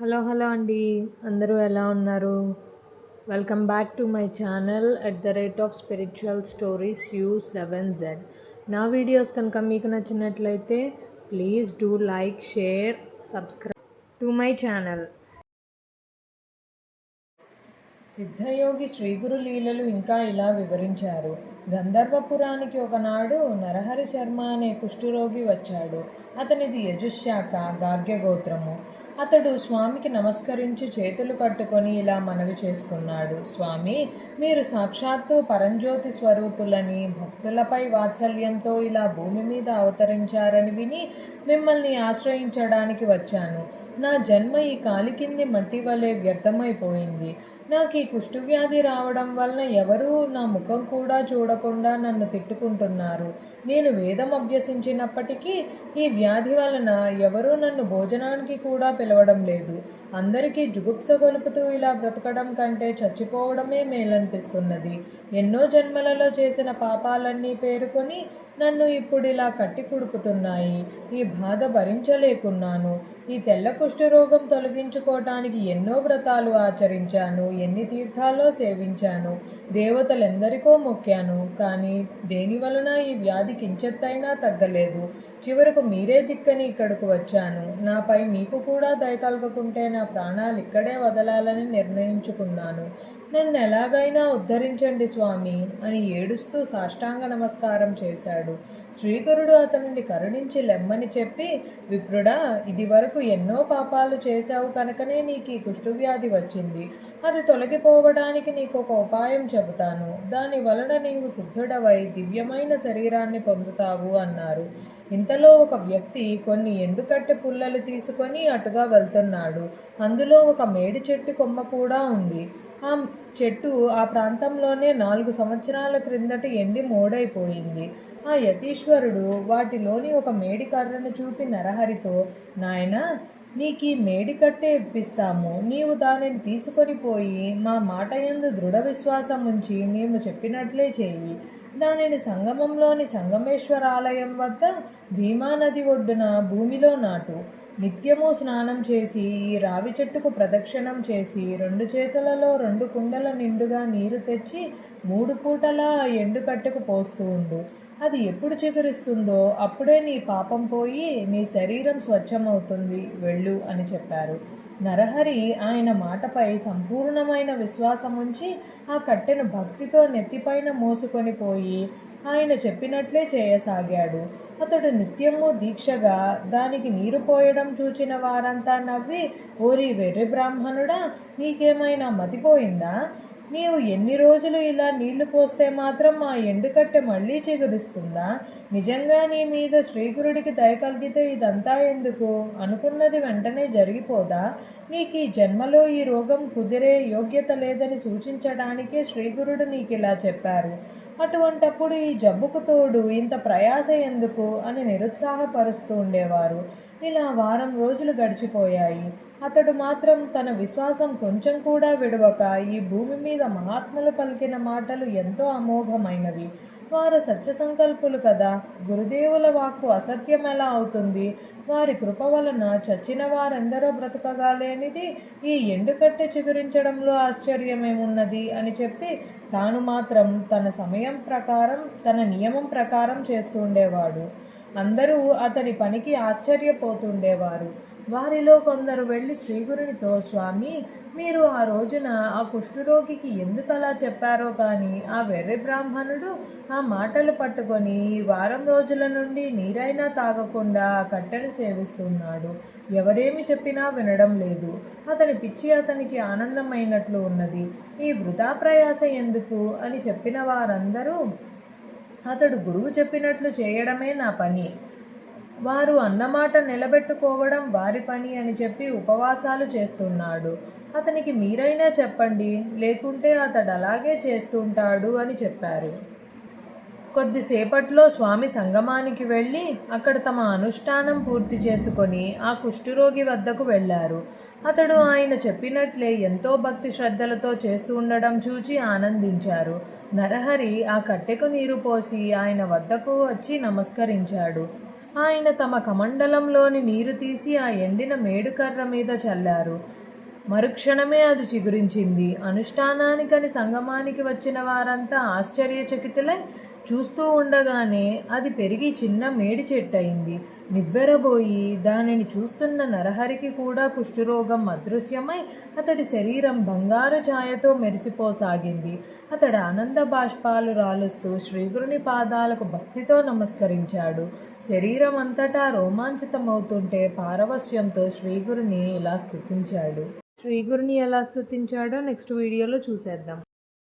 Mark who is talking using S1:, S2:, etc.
S1: Hello అండి. అందరూ ఎలా ఉన్నారు? Welcome back to my channel @spiritual stories U7Z. నా వీడియోస్ కనుక మీకు నచ్చినట్లయితే please do like, share, subscribe to my channel. సిద్ధయోగి శ్రీగురు లీలలు ఇంకా ఇలా వివరించారు. గంధర్వపురానికి ఒకనాడు నరహరి శర్మ అనే కుష్ఠరోగి వచ్చాడు. అతనిది యజుశాఖ, గార్గ్యగోత్రము. అతడు స్వామికి నమస్కరించి చేతులు కట్టుకొని ఇలా మనవి చేసుకున్నాడు. స్వామి, మీరు సాక్షాత్తు పరంజ్యోతి స్వరూపులని, భక్తులపై వాత్సల్యంతో ఇలా భూమి మీద అవతరించారని విని మిమ్మల్ని ఆశ్రయించడానికి వచ్చాను. నా జన్మ ఈ కాలి కింది మట్టి వలె వ్యర్థమైపోయింది. నాకు ఈ కుష్ఠవ్యాధి రావడం వలన ఎవరూ నా ముఖం కూడా చూడకుండా నన్ను తిట్టుకుంటున్నారు. నేను వేదం అభ్యసించినప్పటికీ ఈ వ్యాధి వలన ఎవరూ నన్ను భోజనానికి కూడా పిలవడం లేదు. అందరికీ జుగుప్స గొలుపుతూ ఇలా బ్రతకడం కంటే చచ్చిపోవడమే మేలనిపిస్తున్నది. ఎన్నో జన్మలలో చేసిన పాపాలన్నీ పేరుకొని నన్ను ఇప్పుడు ఇలా కట్టి కుడుపుతున్నాయి. ఈ బాధ భరించలేకున్నాను. ఈ తెల్ల కుష్ఠరోగం తొలగించుకోవటానికి ఎన్నో వ్రతాలు ఆచరించాను, ఎన్ని తీర్థాలో సేవించాను, దేవతలెందరికో మొక్కాను. కానీ దేని వలన ఈ వ్యాధి కించెత్తైనా తగ్గలేదు. చివరకు మీరే దిక్కని ఇక్కడకు వచ్చాను. నాపై మీకు కూడా దయ కలగకుంటే నా ప్రాణాలు ఇక్కడే వదలాలని నిర్ణయించుకున్నాను. నన్ను ఎలాగైనా ఉద్ధరించండి స్వామి అని ఏడుస్తూ సాష్టాంగ నమస్కారం చేశాడు. శ్రీకరుడు అతనిని కరుణించి లెమ్మని చెప్పి, విప్రుడా, ఇది వరకు ఎన్నో పాపాలు చేశావు కనుకనే నీకు ఈ కుష్ఠవ్యాధి వచ్చింది. అది తొలగిపోవడానికి నీకు ఒక ఉపాయం చెబుతాను. దాని వలన నీవు సిద్ధుడవై దివ్యమైన శరీరాన్ని పొందుతావు అన్నారు. ఇంతలో ఒక వ్యక్తి కొన్ని ఎండుకట్టె పుల్లలు తీసుకొని అటుగా వెళ్తున్నాడు. అందులో ఒక మేడి చెట్టు కొమ్మ కూడా ఉంది. ఆ చెట్టు ఆ ప్రాంతంలోనే 4 సంవత్సరాల క్రిందట ఎండి మోడైపోయింది. ఆ యతీశ్వరుడు వాటిలోని ఒక మేడి కర్రను చూపి నరహరితో, నాయనా, నీకు ఈ మేడి కట్టే ఇప్పిస్తాము. నీవు దానిని తీసుకొని పోయి మా మాట యందు దృఢ విశ్వాసం ఉంచి మేము చెప్పినట్లే చేయి. దానిని సంగమంలోని సంగమేశ్వర ఆలయం వద్ద భీమా నది ఒడ్డున భూమిలో నాటు. నిత్యము స్నానం చేసి ఈ రావి చెట్టుకు ప్రదక్షిణం చేసి 2 చేతులలో 2 కుండల నిండుగా నీరు తెచ్చి 3 పూటలా ఆ ఎండుకట్టెకు పోస్తూ ఉండు. అది ఎప్పుడు చిగురిస్తుందో అప్పుడే నీ పాపం పోయి నీ శరీరం స్వచ్ఛమవుతుంది, వెళ్ళు అని చెప్పారు. నరహరి ఆయన మాటపై సంపూర్ణమైన విశ్వాసం ఉంచి ఆ కట్టెను భక్తితో నెత్తిపైన మోసుకొని పోయి ఆయన చెప్పినట్లే చేయసాగాడు. అతడు నిత్యము దీక్షగా దానికి నీరు పోయడం చూచిన వారంతా నవ్వి, ఓరి వెర్రి బ్రాహ్మణుడా, నీకేమైనా మతిపోయిందా? నీవు ఎన్ని రోజులు ఇలా నీళ్లు పోస్తే మాత్రం ఆ ఎండుకట్టె మళ్ళీ చిగురిస్తుందా? నిజంగా నీ మీద శ్రీగురుడికి దయ కలిగితే ఇదంతా ఎందుకు? అనుకున్నది వెంటనే జరిగిపోదా? నీకు ఈ జన్మలో ఈ రోగం కుదిరే యోగ్యత లేదని సూచించడానికే శ్రీగురుడు నీకు ఇలా చెప్పారు. అటువంటప్పుడు ఈ జబ్బుకు తోడు ఇంత ప్రయాస ఎందుకు అని నిరుత్సాహపరుస్తూ ఉండేవారు. ఇలా వారం రోజులు గడిచిపోయాయి. అతడు మాత్రం తన విశ్వాసం కొంచెం కూడా విడవక ఈ భూమి మీద మహాత్ములు పలికిన మాటలు ఎంతో అమోఘమైనవి. వారు సత్య సంకల్పులు కదా. గురుదేవుల వాక్కు అసత్యం ఎలా అవుతుంది? వారి కృప వలన చచ్చిన వారెందరో బ్రతకగాలేనిది ఈ ఎండుకట్టె చిగురించడంలో ఆశ్చర్యమేమున్నది అని చెప్పి తాను మాత్రం తన నియమం ప్రకారం చేస్తూ ఉండేవాడు. అందరూ అతని పనికి ఆశ్చర్యపోతుండేవారు. వారిలో కొందరు వెళ్ళి శ్రీగురునితో, స్వామి, మీరు ఆ రోజున ఆ కుష్ఠరోగికి ఎందుకు అలా చెప్పారో కానీ ఆ వెర్రి బ్రాహ్మణుడు ఆ మాటలు పట్టుకొని ఈ వారం రోజుల నుండి నీరైనా తాగకుండా ఆ కట్టెను సేవిస్తున్నాడు. ఎవరేమి చెప్పినా వినడం లేదు. అతని పిచ్చి అతనికి ఆనందమైనట్లు ఉన్నది. ఈ వృధా ప్రయాస ఎందుకు అని చెప్పిన వారందరూ, అతడు గురువు చెప్పినట్లు చేయడమే నా పని, వారు అన్నమాట నిలబెట్టుకోవడం వారి పని అని చెప్పి ఉపవాసాలు చేస్తున్నాడు. అతనికి మీరైనా చెప్పండి, లేకుంటే అతడు అలాగే చేస్తుంటాడు అని చెప్పారు. కొద్దిసేపట్లో స్వామి సంగమానికి వెళ్ళి అక్కడ తమ అనుష్ఠానం పూర్తి చేసుకొని ఆ కుష్ఠరోగి వద్దకు వెళ్ళారు. అతడు ఆయన చెప్పినట్లే ఎంతో భక్తి శ్రద్ధలతో చేస్తూ ఉండడం చూచి ఆనందించారు. నరహరి ఆ కట్టెకు నీరు పోసి ఆయన వద్దకు వచ్చి నమస్కరించాడు. ఆయన తమ కమండలంలోని నీరు తీసి ఆ ఎండిన మేడుకర్ర మీద చల్లారు. మరుక్షణమే అది చిగురించింది. అనుష్ఠానానికని సంగమానికి వచ్చిన వారంతా ఆశ్చర్యచకితులై చూస్తూ ఉండగానే అది పెరిగి చిన్న మేడి చెట్టయింది. నివ్వెరబోయి దానిని చూస్తున్న నరహరికి కూడా కుష్ఠరోగం అదృశ్యమై అతడి శరీరం బంగారు ఛాయతో మెరిసిపోసాగింది. అతడు ఆనంద బాష్పాలు రాలుస్తూ శ్రీగురుని పాదాలకు భక్తితో నమస్కరించాడు. శరీరం అంతటా రోమాంచితమవుతుంటే పారవస్యంతో శ్రీగురుని ఇలా స్తుతించాడు. శ్రీగురుని ఎలా స్తుతించాడో నెక్స్ట్ వీడియోలో చూసేద్దాం.